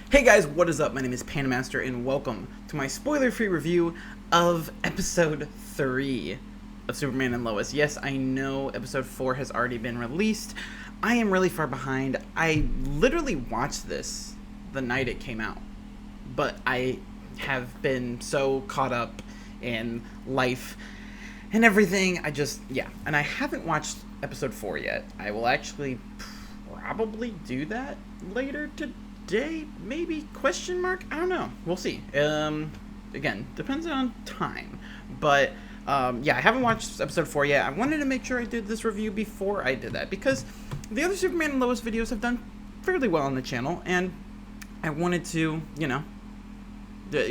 Hey guys, what is up? My name is PandaMaster, and welcome to my spoiler-free review of episode 3 of Superman and Lois. Yes, I know episode 4 has already been released. I am really far behind. I literally watched this the night it came out, but I have been so caught up in life and everything. And I haven't watched episode 4 yet. I will actually probably do that later today, maybe, question mark, I don't know, we'll see. Again, depends on time, but yeah, I haven't watched episode 4 yet. I wanted to make sure I did this review before I did that, because the other Superman and Lois videos have done fairly well on the channel, and I wanted to,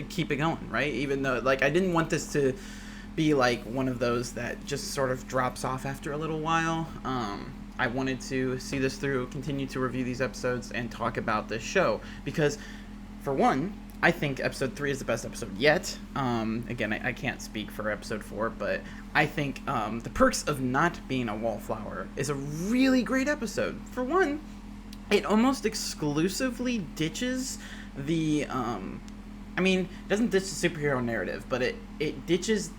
keep it going, right? Even though, I didn't want this to be, one of those that just sort of drops off after a little while. I wanted to see this through, continue to review these episodes, and talk about this show. Because, for one, I think episode 3 is the best episode yet. Again, I can't speak for episode 4, but I think The Perks of Not Being a Wallflower is a really great episode. For one, it almost exclusively ditches the, it doesn't ditch the superhero narrative, but it ditches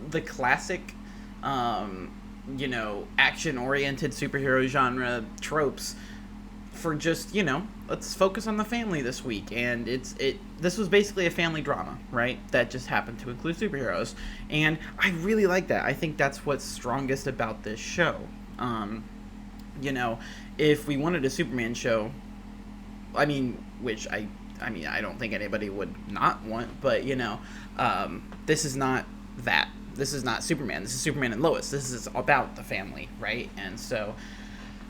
the classic, action-oriented superhero genre tropes for just, let's focus on the family this week. And this was basically a family drama, right? That just happened to include superheroes. And I really like that. I think that's what's strongest about this show. If we wanted a Superman show, which I don't think anybody would not want, but, this is not that. This is not Superman. This is Superman and Lois. This is about the family, right? And so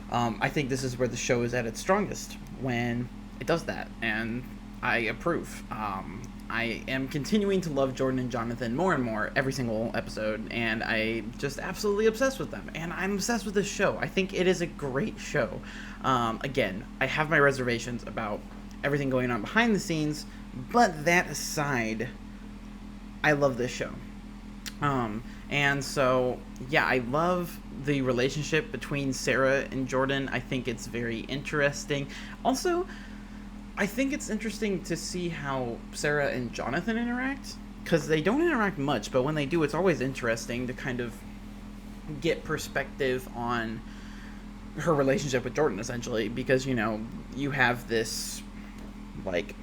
I think this is where the show is at its strongest, when it does that, and I approve. I am continuing to love Jordan and Jonathan more and more every single episode, and I'm just absolutely obsessed with them, and I'm obsessed with this show. I think it is a great show. Again, I have my reservations about everything going on behind the scenes, but that aside, I love this show. And so, yeah, I love the relationship between Sarah and Jordan. I think it's very interesting. Also, I think it's interesting to see how Sarah and Jonathan interact, because they don't interact much, but when they do, it's always interesting to kind of get perspective on her relationship with Jordan, essentially, because, you have this,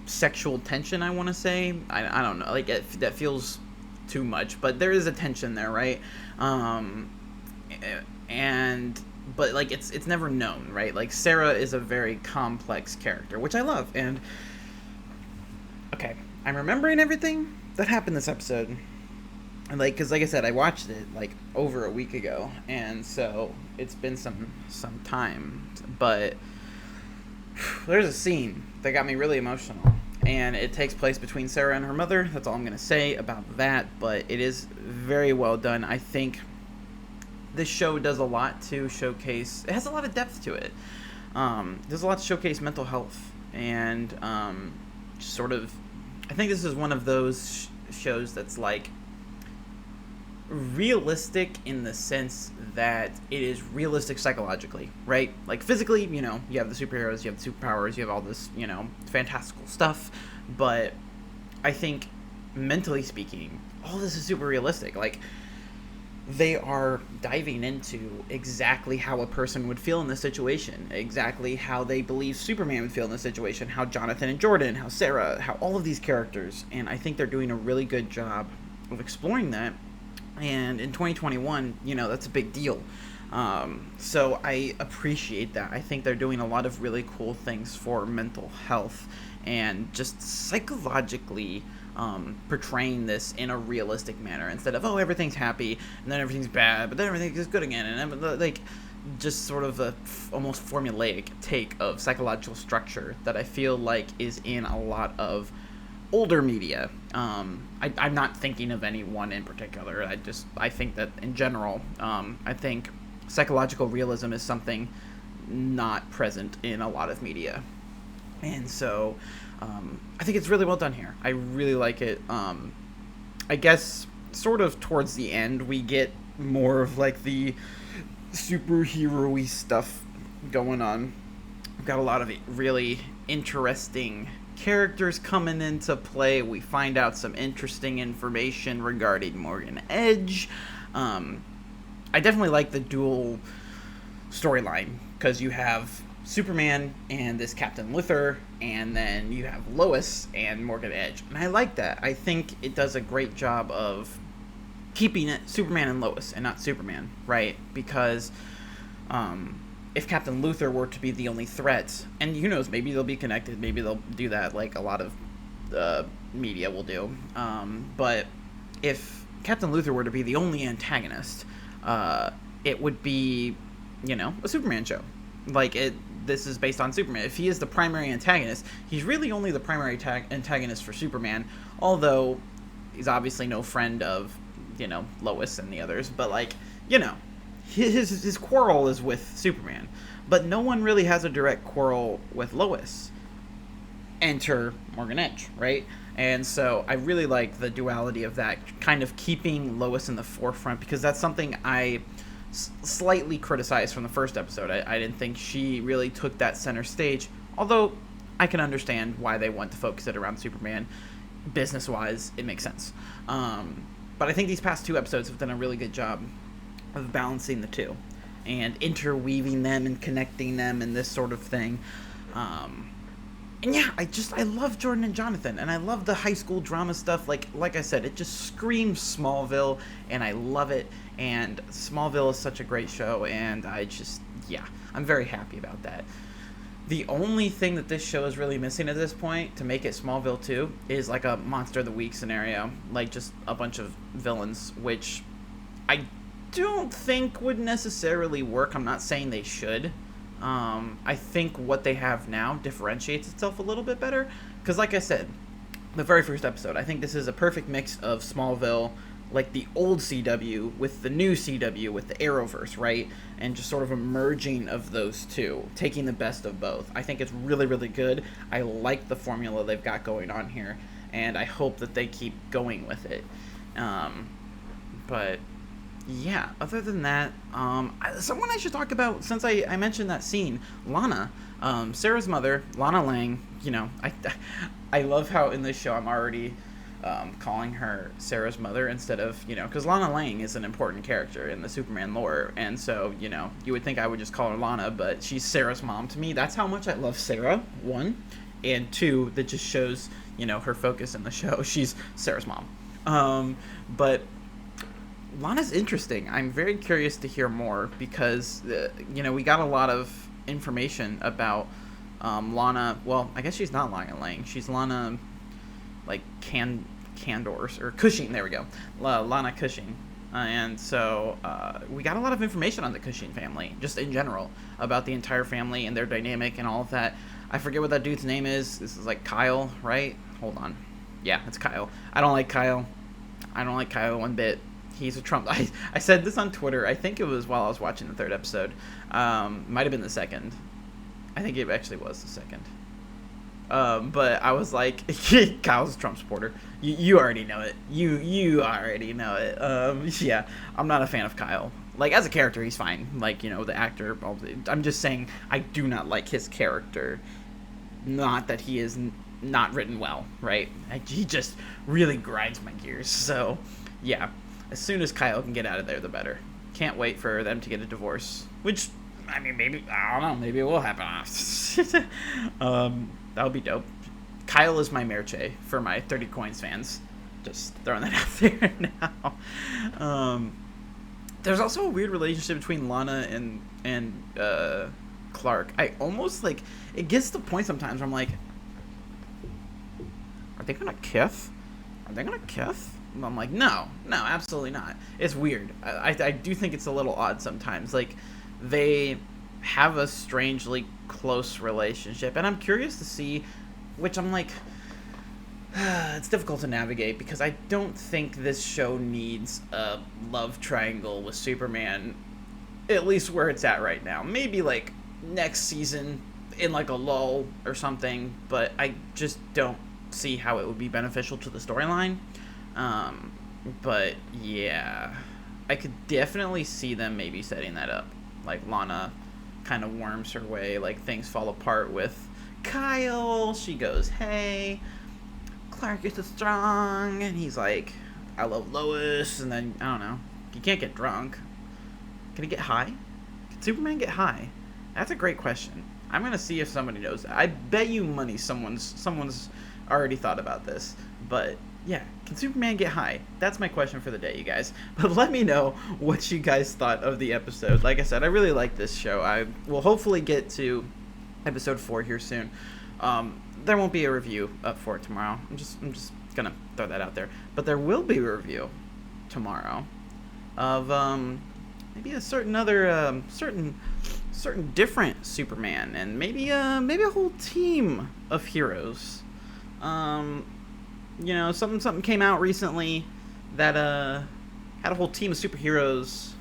sexual tension, I want to say. I don't know, that feels too much, but there is a tension there, right? But it's never known, right? Sarah is a very complex character, which I love. And okay, I'm remembering everything that happened this episode, and because like I said, I watched it over a week ago, and so it's been some time, but there's a scene that got me really emotional. And it takes place between Sarah and her mother. That's all I'm going to say about that. But it is very well done. I think this show does a lot to showcase... It has a lot of depth to it. There's a lot to showcase mental health. And sort of... I think this is one of those shows that's realistic in the sense that it is realistic psychologically, right? Physically, you have the superheroes, you have the superpowers, you have all this, fantastical stuff, but I think mentally speaking, all this is super realistic. They are diving into exactly how a person would feel in this situation, exactly how they believe Superman would feel in this situation, how Jonathan and Jordan, how Sarah, how all of these characters, and I think they're doing a really good job of exploring that. And in 2021, that's a big deal. So I appreciate that. I think they're doing a lot of really cool things for mental health and just psychologically portraying this in a realistic manner, instead of, everything's happy and then everything's bad, but then everything is good again. And just sort of a almost formulaic take of psychological structure that I feel is in a lot of older media. I'm not thinking of anyone in particular. I think that in general, I think psychological realism is something not present in a lot of media. And so, I think it's really well done here. I really like it. I guess sort of towards the end, we get more of the superhero-y stuff going on. We've got a lot of really interesting characters coming into play. We find out some interesting information regarding Morgan Edge. I definitely like the dual storyline, because you have Superman and this Captain Luthor, and then you have Lois and Morgan Edge. And I like that. I think it does a great job of keeping it Superman and Lois and not Superman, right? Because if Captain Luthor were to be the only threat, and who knows, maybe they'll be connected, maybe they'll do that like a lot of media will do. But if Captain Luthor were to be the only antagonist, it would be, a Superman show. This is based on Superman. If he is the primary antagonist, he's really only the primary antagonist for Superman, although he's obviously no friend of, Lois and the others, but his quarrel is with Superman, but no one really has a direct quarrel with Lois. Enter Morgan Edge, right? And so I really like the duality of that, kind of keeping Lois in the forefront, because that's something I slightly criticized from the first episode. I didn't think she really took that center stage, although I can understand why they want to focus it around Superman. Business-wise, it makes sense. But I think these past 2 episodes have done a really good job of balancing the two and interweaving them and connecting them and this sort of thing. And yeah, I love Jordan and Jonathan, and I love the high school drama stuff. Like I said, it just screams Smallville, and I love it. And Smallville is such a great show, and I'm very happy about that. The only thing that this show is really missing at this point to make it Smallville 2 is like a Monster of the Week scenario, like just a bunch of villains, which I don't think would necessarily work. I'm not saying they should. I think what they have now differentiates itself a little bit better, because like I said, the very first episode, I think this is a perfect mix of Smallville, like the old CW with the new CW with the Arrowverse, right? And just sort of a merging of those two, taking the best of both. I think it's really, really good. I like the formula they've got going on here, and I hope that they keep going with it. But yeah, other than that, someone I should talk about, since I mentioned that scene, Lana, Sarah's mother, Lana Lang. I love how in this show I'm already calling her Sarah's mother instead of, because Lana Lang is an important character in the Superman lore, and so, you would think I would just call her Lana, but she's Sarah's mom to me. That's how much I love Sarah, 1, and 2, that just shows, her focus in the show. She's Sarah's mom. But Lana's interesting. I'm very curious to hear more, because, we got a lot of information about Lana. Well, I guess she's not Lana Lang. She's Lana, Candors, or Cushing. There we go. Lana Cushing. And so we got a lot of information on the Cushing family, just in general, about the entire family and their dynamic and all of that. I forget what that dude's name is. This is Kyle, right? Hold on. Yeah, it's Kyle. I don't like Kyle. I don't like Kyle one bit. He's a Trump. I said this on Twitter. I think it was while I was watching the 3rd episode. Might have been the 2nd. I think it actually was the 2nd. But I was like, Kyle's a Trump supporter. You already know it. You already know it. Yeah, I'm not a fan of Kyle. As a character, he's fine. The actor. I'm just saying I do not like his character. Not that he is not written well, right? He just really grinds my gears. So, yeah. As soon as Kyle can get out of there, the better. Can't wait for them to get a divorce. Which, maybe, I don't know, maybe it will happen. That would be dope. Kyle is my Merche for my 30 Coins fans. Just throwing that out there now. There's also a weird relationship between Lana and Clark. I almost, it gets to the point sometimes where I'm like, are they going to kiss? Are they going to kiss? I'm like, no, absolutely not. It's weird. I do think it's a little odd sometimes. They have a strangely close relationship, and I'm curious to see, which I'm like, it's difficult to navigate, because I don't think this show needs a love triangle with Superman, at least where it's at right now. Maybe, next season, in, a lull or something, but I just don't see how it would be beneficial to the storyline. But yeah, I could definitely see them maybe setting that up. Lana kind of worms her way, things fall apart with Kyle. She goes, hey, Clark is so strong. And he's like, I love Lois. And then, I don't know. He can't get drunk. Can he get high? Can Superman get high? That's a great question. I'm going to see if somebody knows that. I bet you money someone's already thought about this. But, yeah. Can Superman get high? That's my question for the day, you guys. But let me know what you guys thought of the episode. Like I said, I really like this show. I will hopefully get to episode 4 here soon. There won't be a review up for it tomorrow. I'm just gonna throw that out there. But there will be a review tomorrow of maybe a certain other certain different Superman, and maybe a whole team of heroes. You know, something came out recently that had a whole team of superheroes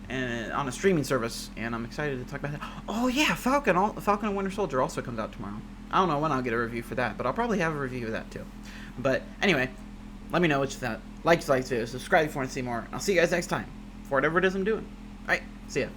and on a streaming service, and I'm excited to talk about that. Oh yeah, Falcon and Winter Soldier also comes out tomorrow. I don't know when I'll get a review for that, but I'll probably have a review of that too. But anyway, let me know what you thought. Like this video, subscribe if you want to see more. I'll see you guys next time for whatever it is I'm doing. Alright, see ya.